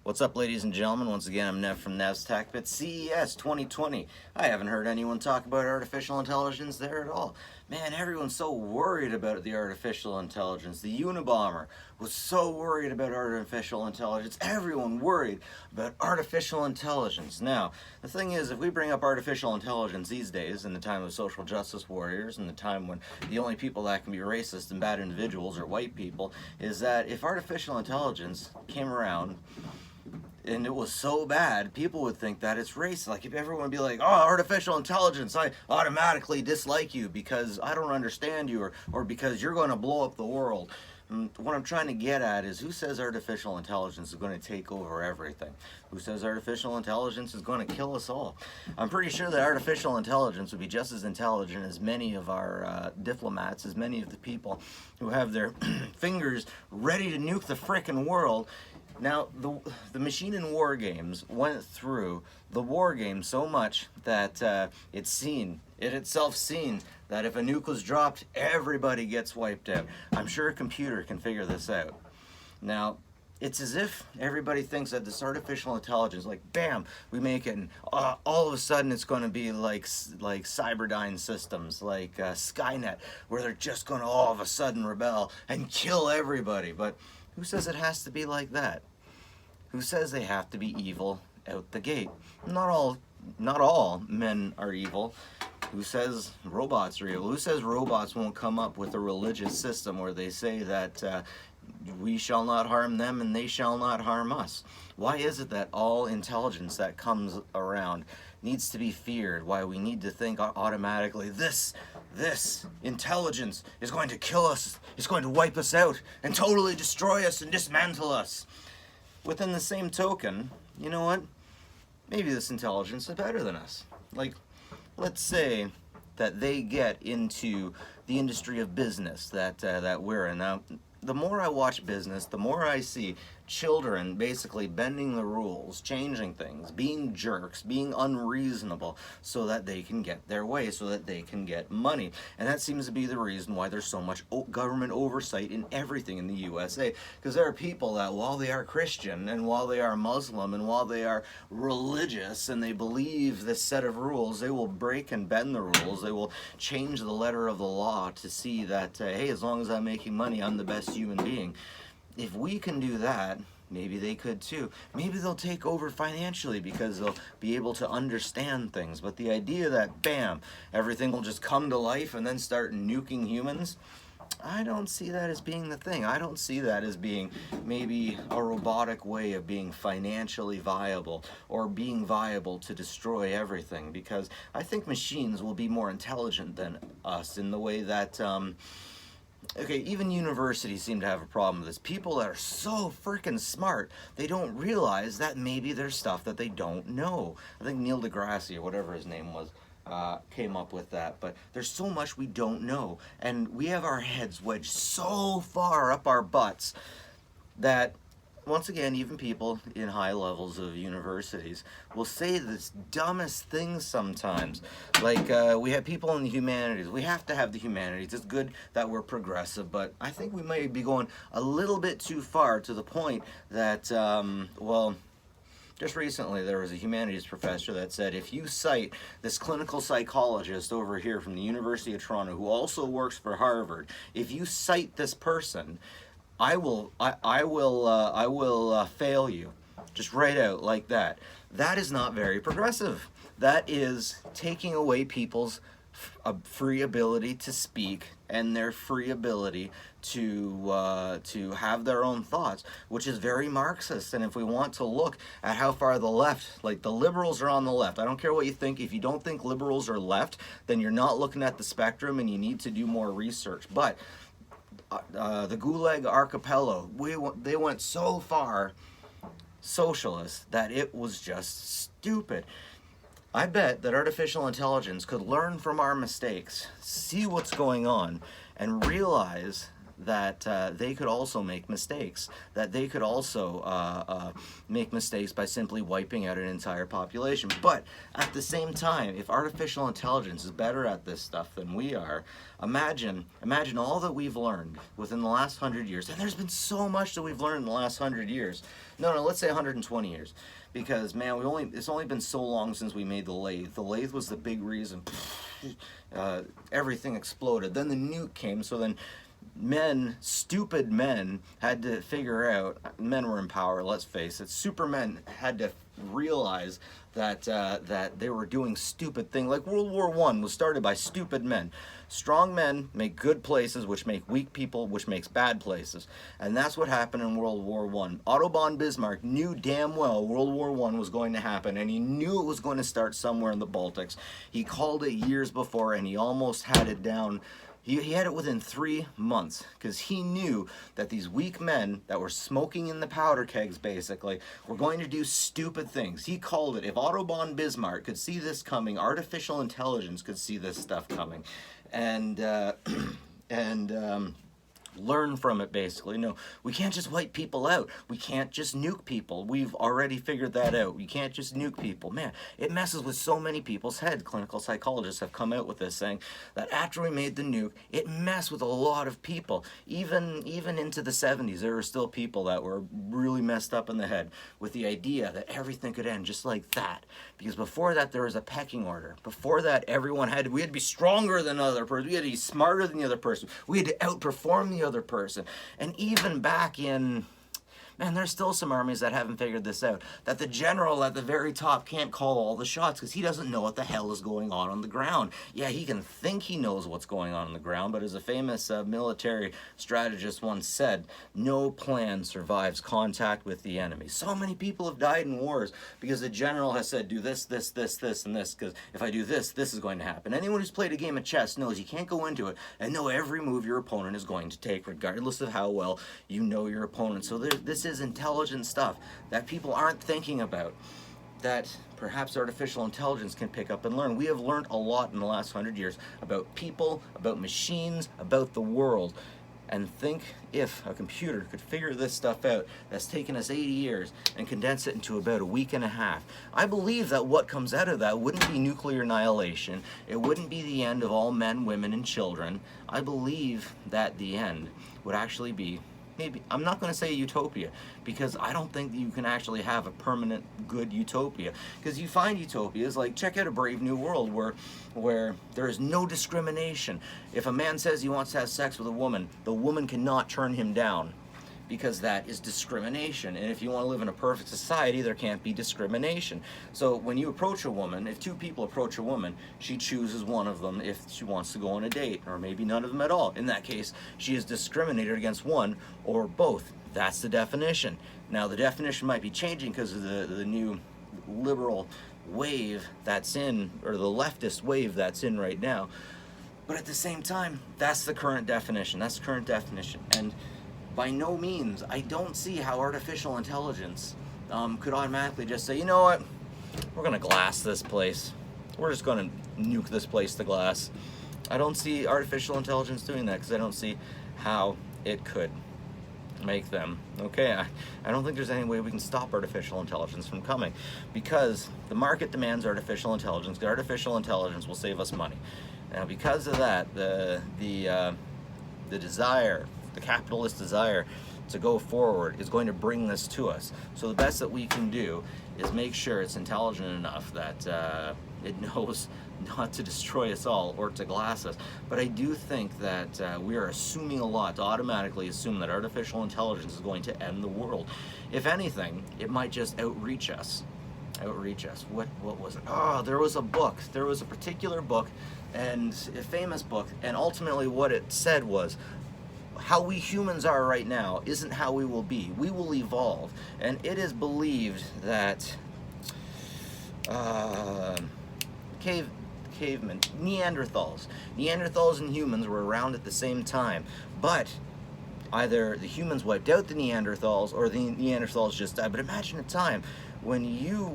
What's up, ladies and gentlemen? Once again, I'm Nev from Nev's Tech Bit. CES 2020. I haven't heard anyone talk about artificial intelligence there at all. Man, everyone's so worried about the artificial intelligence. The Unabomber was so worried about artificial intelligence. Everyone worried about artificial intelligence. Now, the thing is, if we bring up artificial intelligence these days, in the time of social justice warriors, in the time when the only people that can be racist and bad individuals are white people, is that if artificial intelligence came around and it was so bad, people would think that it's racist. Like, if everyone would be like, oh, artificial intelligence, I automatically dislike you because I don't understand you, or because you're going to blow up the world. And what I'm trying to get at is, who says artificial intelligence is going to take over everything? Who says artificial intelligence is going to kill us all? I'm pretty sure that artificial intelligence would be just as intelligent as many of our diplomats, as many of the people who have their fingers ready to nuke the frickin' world. Now, the machine in war games went through the war game so much that it itself seen that if a nuke was dropped, everybody gets wiped out. I'm sure a computer can figure this out. Now, it's as if everybody thinks that this artificial intelligence, like, bam, we make it, and all of a sudden it's going to be like Cyberdyne systems, like Skynet, where they're just going to all of a sudden rebel and kill everybody. But who says it has to be like that? Who says they have to be evil out the gate? Not all men are evil. Who says robots are evil? Who says robots won't come up with a religious system where they say that we shall not harm them and they shall not harm us? Why is it that all intelligence that comes around needs to be feared? Why we need to think automatically, this intelligence is going to kill us, it's going to wipe us out and totally destroy us and dismantle us? Within the same token, you know what? Maybe this intelligence is better than us. Like, let's say that they get into the industry of business that we're in. Now, the more I watch business, the more I see children basically bending the rules, changing things, being jerks, being unreasonable so that they can get their way, so that they can get money. And that seems to be the reason why there's so much government oversight in everything in the USA. Because there are people that, while they are Christian and while they are Muslim and while they are religious and they believe this set of rules, they will break and bend the rules. They will change the letter of the law to see that, hey, as long as I'm making money, I'm the best human being. If we can do that, maybe they could too. Maybe they'll take over financially because they'll be able to understand things. But the idea that, bam, everything will just come to life and then start nuking humans, I don't see that as being the thing. I don't see that as being maybe a robotic way of being financially viable or being viable to destroy everything. Because I think machines will be more intelligent than us in the way that okay, even universities seem to have a problem with this. People that are so freaking smart, they don't realize that maybe there's stuff that they don't know. I think Neil deGrasse, or whatever his name was, came up with that. But there's so much we don't know. And we have our heads wedged so far up our butts that, once again, even people in high levels of universities will say the dumbest things sometimes. Like, we have people in the humanities. We have to have the humanities. It's good that we're progressive, but I think we might be going a little bit too far, to the point that, well, just recently there was a humanities professor that said, if you cite this clinical psychologist over here from the University of Toronto, who also works for Harvard, if you cite this person, I will fail you, just right out like that. That is not very progressive. That is taking away people's free ability to speak and their free ability to have their own thoughts, which is very Marxist. And if we want to look at how far the left, like the liberals are on the left, I don't care what you think. If you don't think liberals are left, then you're not looking at the spectrum and you need to do more research. But the Gulag Archipelago, they went so far socialist that it was just stupid. I bet that artificial intelligence could learn from our mistakes, see what's going on, and realize that they could also make mistakes, that they could also make mistakes by simply wiping out an entire population. But at the same time, if artificial intelligence is better at this stuff than we are, imagine all that we've learned within the last 100 years. And there's been so much that we've learned in the last 100 years. No, let's say 120 years. Because, man, it's only been so long since we made the lathe. The lathe was the big reason everything exploded. Then the nuke came, so then stupid men had to figure out, men were in power, let's face it, supermen had to realize that they were doing stupid things. Like World War I was started by stupid men. Strong men make good places, which make weak people, which makes bad places. And that's what happened in World War I. Otto von Bismarck knew damn well World War I was going to happen, and he knew it was going to start somewhere in the Baltics. He called it years before, and he almost had it down. He had it within 3 months, because he knew that these weak men that were smoking in the powder kegs, basically, were going to do stupid things. He called it. If Otto von Bismarck could see this coming, artificial intelligence could see this stuff coming. And learn from it, basically. No, we can't just wipe people out. We can't just nuke people. We've already figured that out. We can't just nuke people. Man, it messes with so many people's heads. Clinical psychologists have come out with this, saying that after we made the nuke, it messed with a lot of people. Even into the 70s, there were still people that were really messed up in the head with the idea that everything could end just like that. Because before that, there was a pecking order. Before that, we had to be stronger than the other person. We had to be smarter than the other person. We had to outperform the other person. And even back in, man, there's still some armies that haven't figured this out, that the general at the very top can't call all the shots because he doesn't know what the hell is going on the ground. Yeah, he can think he knows what's going on the ground, but as a famous military strategist once said, no plan survives contact with the enemy. So many people have died in wars because the general has said, do this, this, this, this, and this, because if I do this, this is going to happen. Anyone who's played a game of chess knows you can't go into it and know every move your opponent is going to take, regardless of how well you know your opponent. So this is intelligent stuff that people aren't thinking about, that perhaps artificial intelligence can pick up and learn. We have learned a lot in the last 100 years about people, about machines, about the world. And think if a computer could figure this stuff out that's taken us 80 years and condense it into about a week and a half. I believe that what comes out of that wouldn't be nuclear annihilation. It wouldn't be the end of all men, women, and children. I believe that the end would actually be, maybe, I'm not going to say utopia, because I don't think that you can actually have a permanent good utopia. Because you find utopias, like check out A Brave New World, where there is no discrimination. If a man says he wants to have sex with a woman, the woman cannot turn him down, because that is discrimination. And if you want to live in a perfect society, there can't be discrimination. So when you approach a woman, if two people approach a woman, she chooses one of them if she wants to go on a date, or maybe none of them at all. In that case, she is discriminated against one or both. That's the definition. Now, the definition might be changing because of the new liberal wave that's in, or the leftist wave that's in right now. But at the same time, that's the current definition. That's the current definition. And by no means, I don't see how artificial intelligence could automatically just say, you know what, we're going to glass this place. We're just going to nuke this place to glass. I don't see artificial intelligence doing that, because I don't see how it could make them. Okay, I don't think there's any way we can stop artificial intelligence from coming, because the market demands artificial intelligence, because artificial intelligence will save us money. Now, because of that, the desire, the capitalist desire to go forward is going to bring this to us. So the best that we can do is make sure it's intelligent enough that it knows not to destroy us all or to glass us. But I do think that we are assuming a lot to automatically assume that artificial intelligence is going to end the world. If anything, it might just outreach us. What was it? Oh, there was a book. There was a particular book, and a famous book, and ultimately what it said was, how we humans are right now isn't how we will be. We will evolve. And it is believed that cavemen, Neanderthals and humans were around at the same time, but either the humans wiped out the Neanderthals or the Neanderthals just died. But imagine a time when you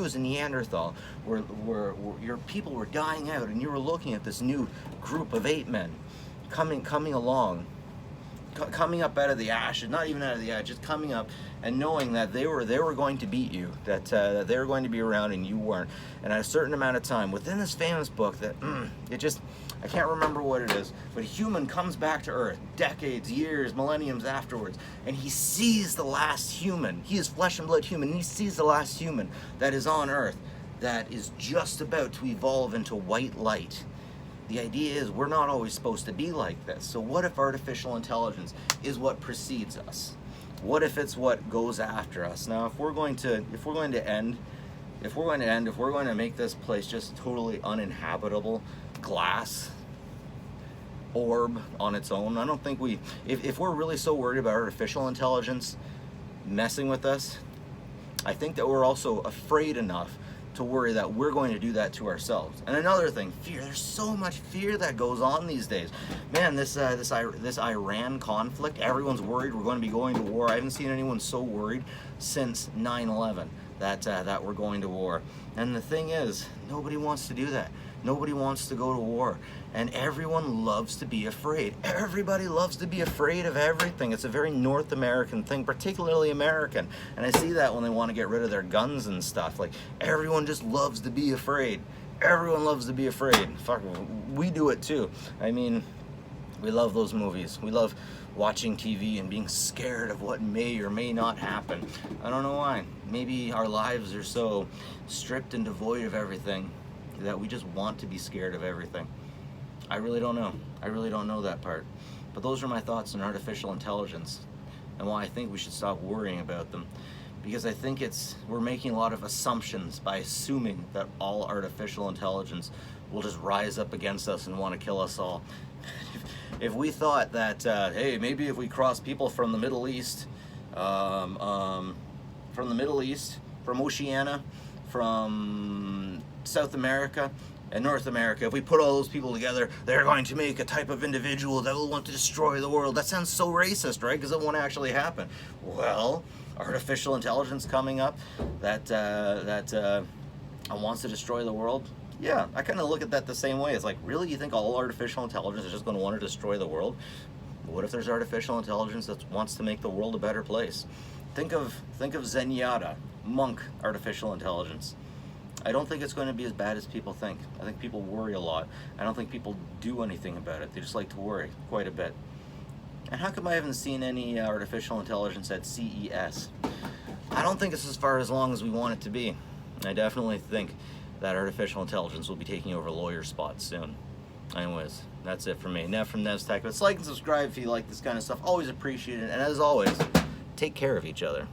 as a Neanderthal your people were dying out, and you were looking at this new group of ape men coming along, coming up out of the ashes, not even out of the ash, just coming up and knowing that they were going to beat you, that they were going to be around and you weren't. And at a certain amount of time within this famous book that I can't remember what it is, but a human comes back to Earth decades, years, millenniums afterwards, and he sees the last human. He is flesh and blood human, and he sees the last human that is on Earth that is just about to evolve into white light. The idea is we're not always supposed to be like this. So what if artificial intelligence is what precedes us? What if it's what goes after us? Now, if we're going to make this place just totally uninhabitable, glass orb on its own, I don't think if we're really so worried about artificial intelligence messing with us, I think that we're also afraid enough to worry that we're going to do that to ourselves. And another thing, fear. There's so much fear that goes on these days. Man, this Iran conflict, everyone's worried we're going to be going to war. I haven't seen anyone so worried since 9/11 that we're going to war. And the thing is, nobody wants to do that. Nobody wants to go to war. And everyone loves to be afraid. Everybody loves to be afraid of everything. It's a very North American thing, particularly American. And I see that when they want to get rid of their guns and stuff. Like, everyone just loves to be afraid. Everyone loves to be afraid. Fuck, we do it too. I mean, we love those movies. We love watching TV and being scared of what may or may not happen. I don't know why. Maybe our lives are so stripped and devoid of everything that we just want to be scared of everything. I really don't know. I really don't know that part. But those are my thoughts on artificial intelligence and why I think we should stop worrying about them. Because I think we're making a lot of assumptions by assuming that all artificial intelligence will just rise up against us and want to kill us all. If we thought that, hey, maybe if we cross people from the Middle East, from Oceania, from South America, and North America, if we put all those people together, they're going to make a type of individual that will want to destroy the world. That sounds so racist, right? Because it won't actually happen. Well, artificial intelligence coming up that wants to destroy the world. Yeah, I kind of look at that the same way. It's like, really, you think all artificial intelligence is just going to want to destroy the world? What if there's artificial intelligence that wants to make the world a better place? Think of Zenyatta, Monk artificial intelligence. I don't think it's going to be as bad as people think. I think people worry a lot. I don't think people do anything about it. They just like to worry quite a bit. And how come I haven't seen any artificial intelligence at CES? I don't think it's as far as long as we want it to be. I definitely think that artificial intelligence will be taking over lawyer spots soon. Anyways, that's it for me. Nev from Nev's Tech Bits. Like and subscribe if you like this kind of stuff. Always appreciate it. And as always, take care of each other.